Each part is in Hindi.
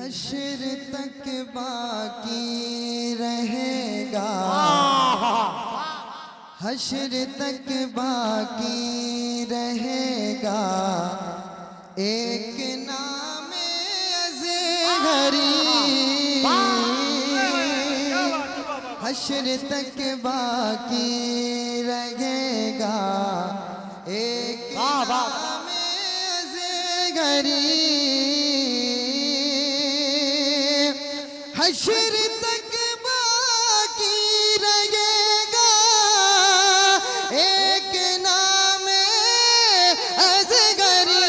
हश्र तक बाकी रहेगा, हश्र तक बाकी रहेगा, एक नाम अज़हरी। हश्र तक बाकी रहेगा, एक नाम अज़हरी। हश्र तक बाकी रहेगा, एक नाम अज़हरी।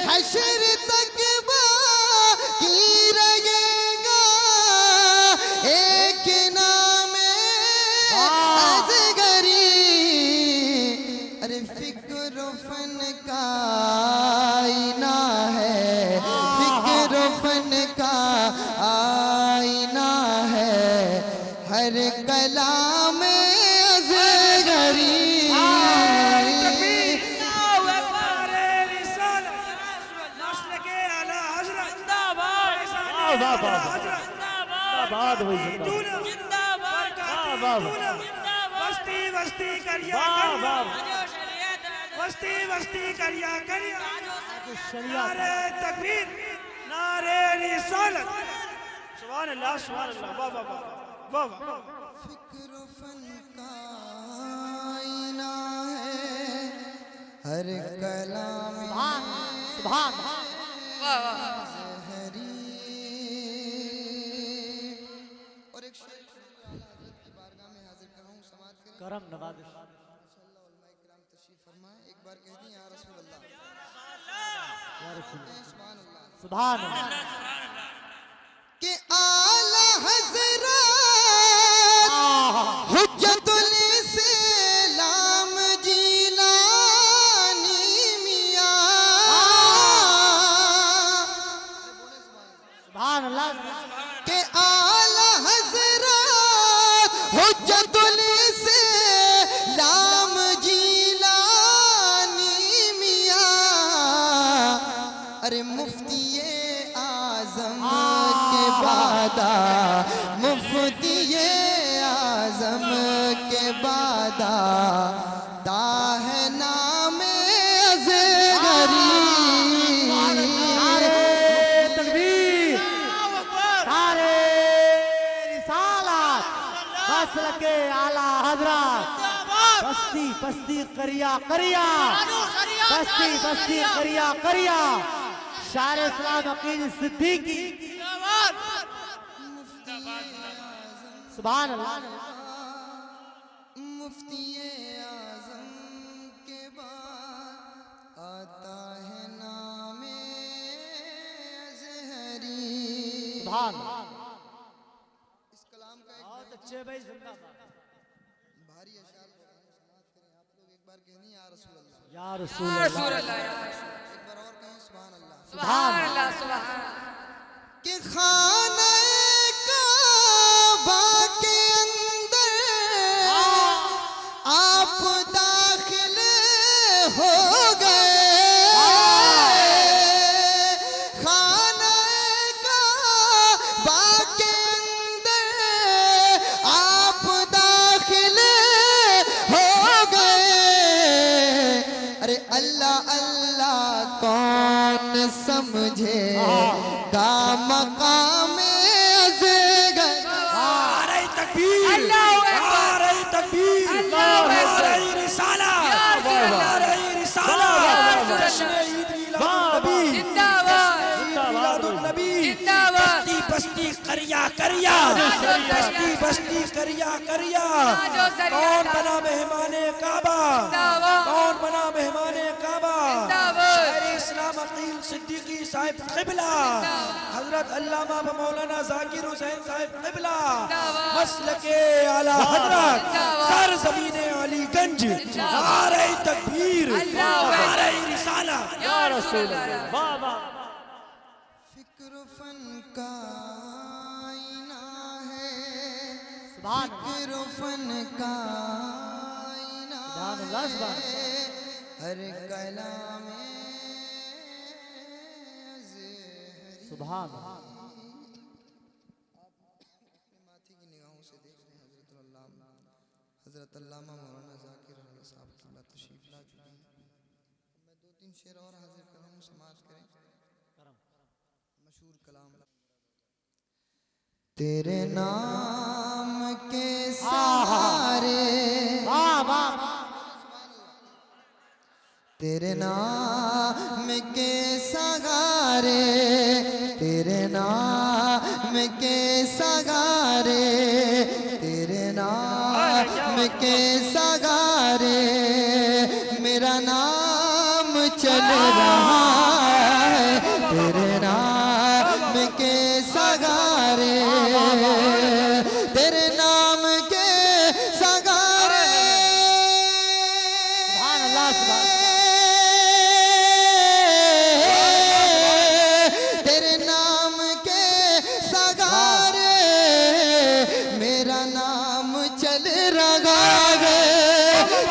हश्र तक बाकी रहेगा, एक नाम अज़हरी। अरे फिक्र फन का आईना है, फिक्र फन का आईना है, हर कलाम अज़हरी। वस्ती वस्ती करिया करिया, नारे तकबीर, नारे रिसालत। सुभान अल्लाह, सुभान अल्लाह, वाह वाह वाह वाह वाह। फिक्र फन का आईना है, हर कलाम अज़हरी। और एक शेर की बारगाह में हाजिर कर रहा हूं, समाअत करें। करम नवाज़िश माशाअल्लाह, उलमाए किराम तशरीफ फरमाएं। एक बार कह दी या रसूल अल्लाह, या रसूल सुभान अल्लाह। सुभान अल्लाह। कि आला हज़रत हुज्जतुल इस्लाम जीलानी मियां। सुभान अल्लाह। कि आला हज़रत हुज्जतुल इस्लाम जीलानी मियां। अरे मुफ्ती आज़म के बादा, मुफ्ती आज़म के बादा, ताहे नाम अज़हरी। तकबीर, नारे रिसालत, बस लगे आला हज़रत। बस्ती बस्ती करिया करिया, बस्ती बस्ती करिया करिया, शायर इस्लाम अकील सिद्दीकी। सुभान अल्लाह। मुफ्ती आज़म के बाद आता है नाम अज़हरी। सुभान इस कलाम का एक बहुत अच्छे भाई, जिंदाबाद। भारी अशार बोल रहा हूं, समाअत करें आप लोग। एक बार कहनी या रसूल अल्लाह, या रसूल अल्लाह। एक बार और कहें सुभान अल्लाह। सुभान कि खाना काबा के अंदर आप दाखिल हो गए। खाना काबा के अंदर आप दाखिल हो गए। अरे अल्लाह अल्लाह कौन समझे का मकाम अज़हरी। नारे तकबीर, नारे तकबीर, नारे रिसालत, नारे रिसालत। जश्न ईद मिलादुन्नबी, मिलादुन्नबी। बस्ती बस्ती करिया करिया, बस्ती बस्ती करिया करिया। कौन बना मेहमाने काबा, कौन बना मेहमाने काबा? शायर इस्लाम अकील सिद्दीकी साहिब क़िबला, हजरत अल्लामा व मौलाना जाकिर हुसैन साहिब क़िबला, मसलके आला हजरत, सर ज़मीने अलीगंज। नारे तकबीर, नारे रिसाला, या रसूल अल्लाह। वाह वाह। फिक्र फन का आईना है, सुभान फिक्र फन का आईना सुभान अल्लाह, सुभान है, हर कलाम सुभान अपने माथे की निगाहों से देख रहे हैं हजरत अल्लामा मौलाना जाकिर अली साहब की बात तशरीफ ला चुके हैं। मैं दो तीन शेर और हाजिर कर रहा हूँ, समाज करें मशहूर कलाम। तेरे नाम के सहारे, वाह वाह तेरे नाम के सहारे, तेरे नाम के सहारे, तेरे नाम के सहारे मेरा नाम चल रहा है। तेरे नाम के सहारे, तेरे नाम के सहारे, सुभान अल्लाह सुभान तेरे नाम के सहारे मेरा नाम चल रहा है।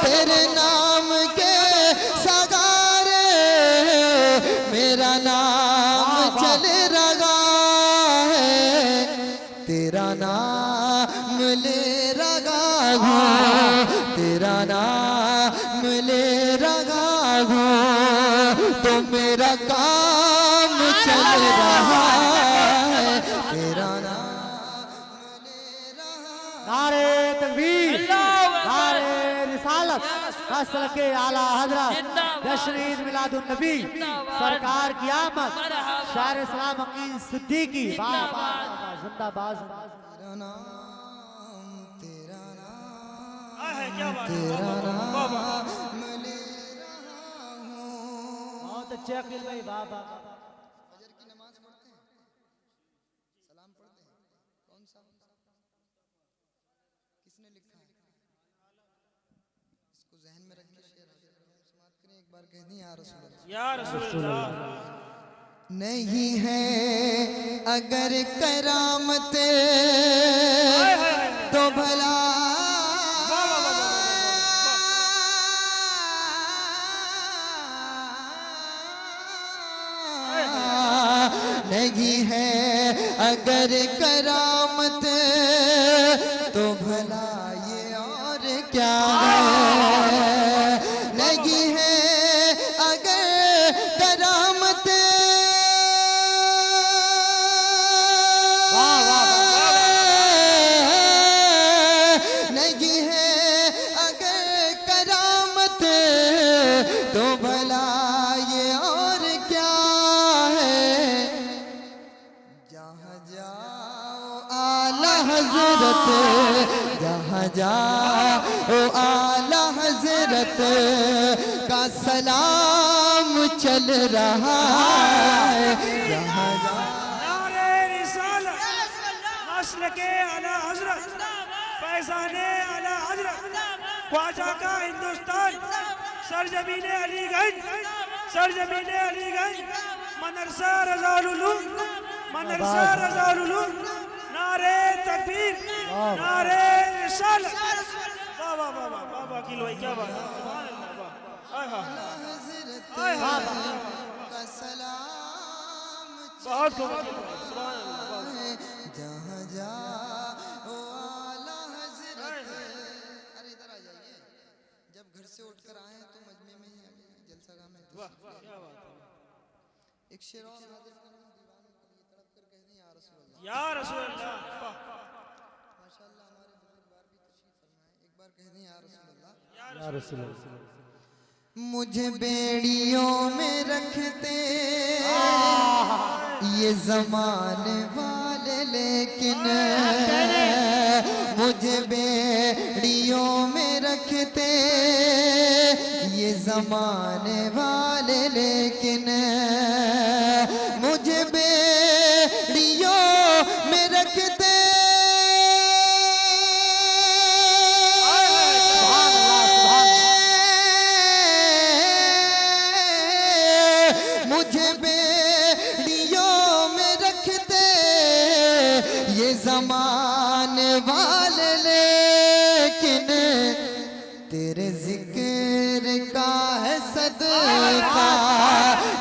तेरे नाम के सहारे मेरा नाम चल रहा है। तेरा नाम ले रहा हूँ, तेरा नाम ले रहा हूँ, तो मेरा काम चल रहा है। तेरा नाम ले रहा। नारे तकबीर, नारे रिसालत, नस्ल के आला हजरत जश्न ईद मिलादुन नबी सरकार की आमद, शायर इस्लाम अकील सिद्दीकी वाह वाह वाह, जिंदाबाद जिंदाबाद। तेरा नाम, तेरा नाम, क्या बात है, तेरा वाह, वाह, वाह, वाह। नाम ले रहा हूँ। बहुत अच्छे अकील भाई वाह वाह वाह। फजर की नमाज पढ़ते हैं, सलाम पढ़ते हैं, कौन सा किसने लिखा है? इसको जहन में रख के शेर हाजिर करो, समाप्त करें। एक बार कह दी या रसूल अल्लाह। या रसूलुल्लाह। नहीं है अगर करामत तो भला नहीं है अगर करामत तो भला ये और क्या है। नहीं है अगर करामत नहीं है अगर करामत तो भला ये और क्या है। जहाँ जाओ आला हजरत, जहाँ जाओ आला हजरत का सलाम चल रहा है। जहाँ जाओ नारे रिसालत, नस्ल के आला हजरत, फैज़ाने आला हजरत, ख्वाजा का हिंदुस्तान, सरजमीने अलीगंज, सरजमीने अलीगंज, मदरसा रज़ाउल-उलूम, मदरसा रज़ाउल-उलूम। नारे तकबीर, नारे रिसालत। वाह वाह वाह वाह वाह वाह, किलो भाई क्या बात है, सुभान अल्लाह, वाह, हाय हाय हजरत हाय हाय, का सलाम बहुत खूब, सुभान अल्लाह, वाह। जहाँ जाओ आला हजरत। अरे इधर आ जाइए, जब घर से उठकर आए तो मजमे में ही आ गए, जलसागाह में। वाह क्या बात है, एक शेर और हाजिर करूं दीवानों के लिए, तड़प कर कह दें या रसूल अल्लाह। या रसूलुल्लाह। माशाअल्लाह हमारे बुजुर्गवार भी तशरीफ फरमाए, एक बार कह दें या रसूल अल्लाह। या रसूल अल्लाह। मुझे बेड़ियों में रखते ये ज़माने वाले, लेकिन मुझे बेड़ियों में रखते ये ज़माने वाले, लेकिन मुझे बेड़ियों में रखते मुझे बेड़ियों में रखते ये ज़माने वाले, लेकिन तेरे जिक्र का है सदका,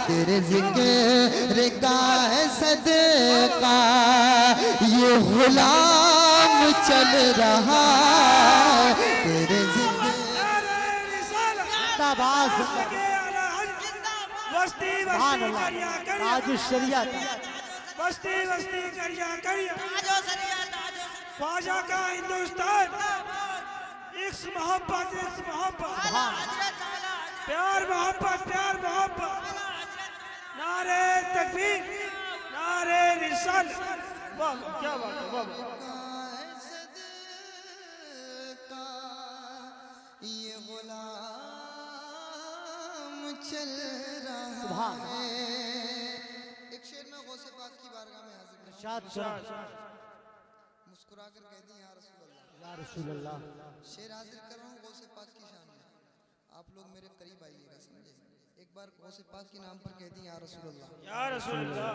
तेरे जिक्र का है सदका ये गुलाम चल रहा है तेरे जिक्र जिंदाबाद बस्ती सुभान बस्ती अल्लाह करिया करिया ताज शरीयत बस्ती बस्ती करिया करिया ख्वाजा का हिंदुस्तान इक्स मोहब्बत प्यार मोहब्बत नारे तकबीर नारे रिसाल वाह क्या बात है वाह ये गुलाम चल रहा सुभान है। एक शेर में गौसे पाक की बारगाह में हाजिर कर इरशाद फरमा मुस्कुराकर कह दी या रसूल अल्लाह। या रसूल अल्लाह शेर हाजिर कर रहा हूँ गौसे पाक की शान में, आप लोग मेरे करीब आइएगा समझे। एक बार गौसे पाक के नाम पर कह दी या रसूल अल्लाह, या रसूल अल्लाह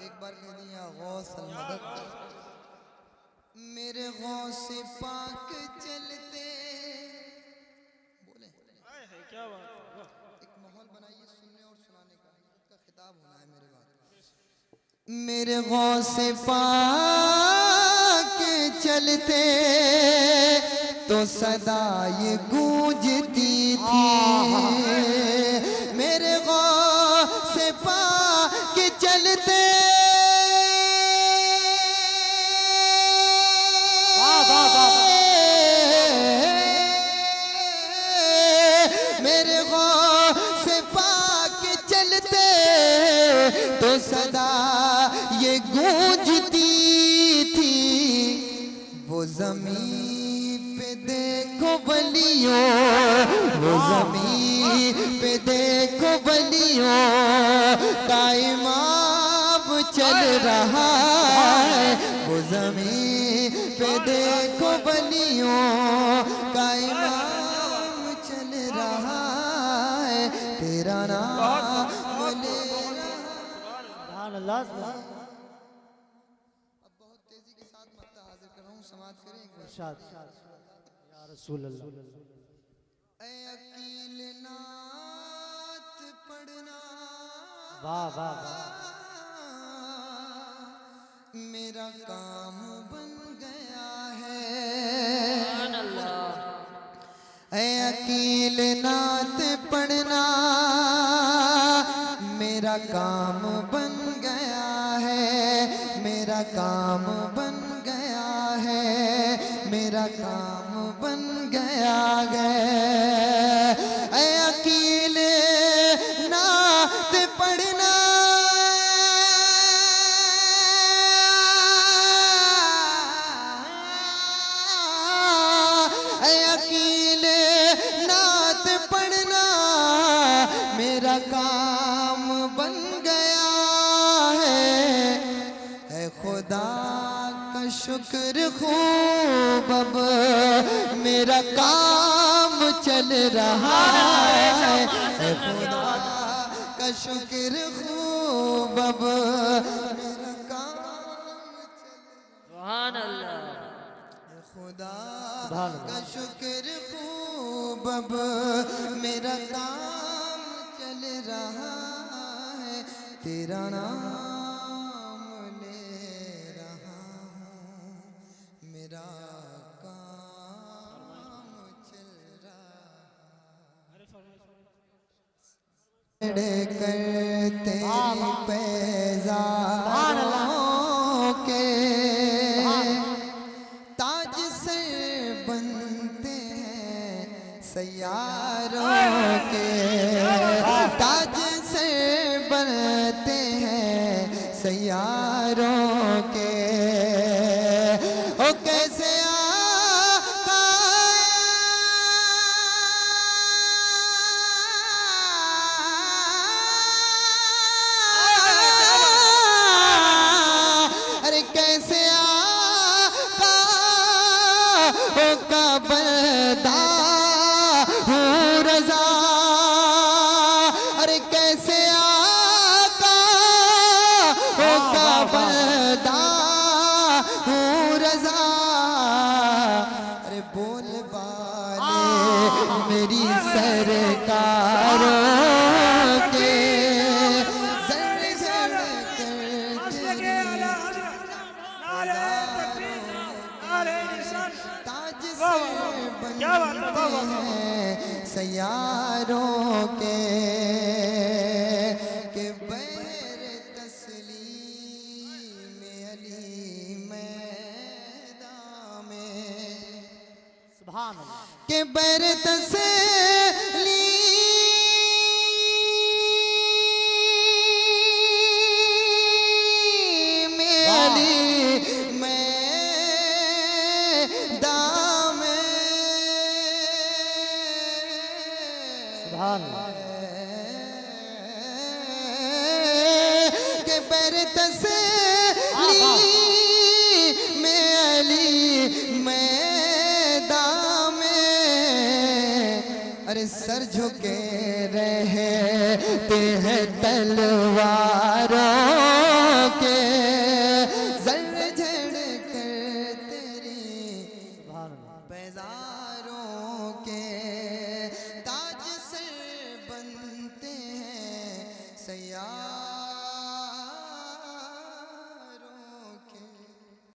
एक बार कह दी या गौस अल मदद। मेरे गौसे पाक चलते बोले क्या बात है वाह एक माहौल बनाइए सुनने और सुनाने का, इसका खिताब होना है मेरे बात। मेरे गौसे पाक चलते तो सदा ये गूंजती थी। मेरे गौसे पाक चलते मेरे गौसे पाक चलते तो सदा ये गूंजती थी। वो जमीन पे देखो बलियों, वो जमीन पे देखो बलियों का इमाम चल रहा है। वो जमीन पे देखो बलियों का इमाम चल रहा है तेरा नाम ले सुभान अल्लाह सुभान अब बहुत तेजी के साथ मत्ता हाजिर कर रहा हूँ, समाप्त करें एक बार। इरशाद या रसूल अल्लाह ऐ अकील नात पढ़ना वाह वाह वाह मेरा काम बन गया है। ऐ अकील नात पढ़ना मेरा काम बन गया है, मेरा काम बन गया है, मेरा काम बन गया है। ऐ अकील नात पढ़ना ऐ अकील नात पढ़ना मेरा काम बन गया है खुदा का शुक्र खूब अब मेरा काम चल रहा है। खुदा का शुक्र खूब अब मेरा काम सुभान अल्लाह खुदा सुभान का शुक्र खूब अब मेरा काम चल रहा है तेरा नाम ले रहा हूँ मेरा काम चल रहा करते पैजारों के ताज से बनते हैं सैयारों के ताज से बनते हैं सैयारों के ओ कैसे अरे कैसे का बंदा हूँ रज़ा अरे कैसे आका का बंदा हूँ रज़ा अरे बोल बाले मेरी सरकारों के क्या बात है, बनते वाह, वाह, वाह। हैं सैयारों के बैर तस्लीम अली मैदान में सुभान अल्लाह के बैर तस्लीम अली मैदान में सुभान अल्लाह के बैर तस्लीम अली मैदान में अरे सर झुके रहते हैं तलवारों के जर झड़ कर तेरी सुभान अल्लाह पैजारों के ताज सर बनते हैं सैयार